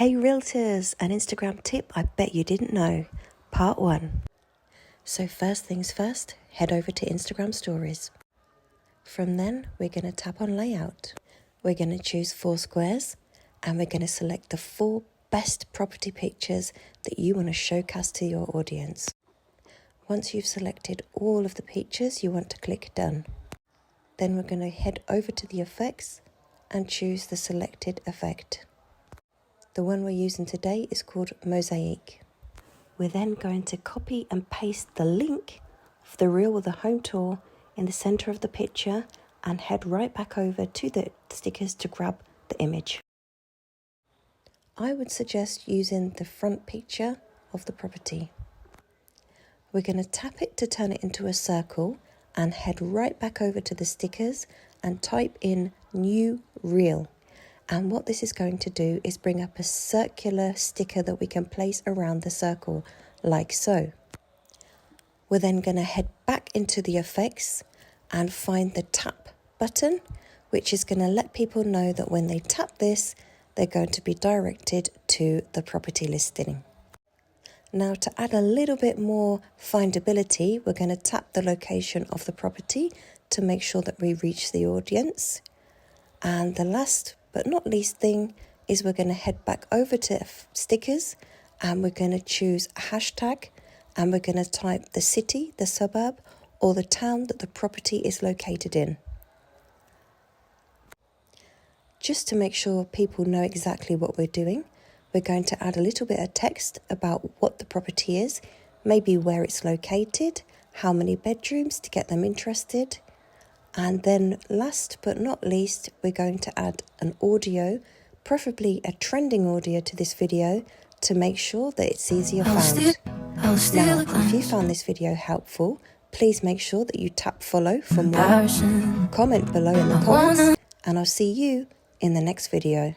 Hey Realtors, an Instagram tip I bet you didn't know, part 1. So first things first, head over to Instagram stories. From then, we're going to tap on layout. We're going to choose 4 squares and we're going to select the 4 best property pictures that you want to showcase to your audience. Once you've selected all of the pictures, you want to click done. Then we're going to head over to the effects and choose the selected effect. The one we're using today is called Mosaic. We're then going to copy and paste the link of the reel with the home tour in the center of the picture and head right back over to the stickers to grab the image. I would suggest using the front picture of the property. We're going to tap it to turn it into a circle and head right back over to the stickers and type in new reel. And what this is going to do is bring up a circular sticker that we can place around the circle, like so. We're then going to head back into the effects and find the tap button, which is going to let people know that when they tap this, they're going to be directed to the property listing. Now, to add a little bit more findability, we're going to tap the location of the property to make sure that we reach the audience. And the last but not least thing is we're going to head back over to stickers and we're going to choose a hashtag and we're going to type the city, the suburb or the town that the property is located in. Just to make sure people know exactly what we're doing, we're going to add a little bit of text about what the property is, maybe where it's located, how many bedrooms to get them interested. And then last but not least, we're going to add an audio, preferably a trending audio to this video to make sure that it's easier found. Now, if you found this video helpful, please make sure that you tap follow for more, comment below in the comments, and I'll see you in the next video.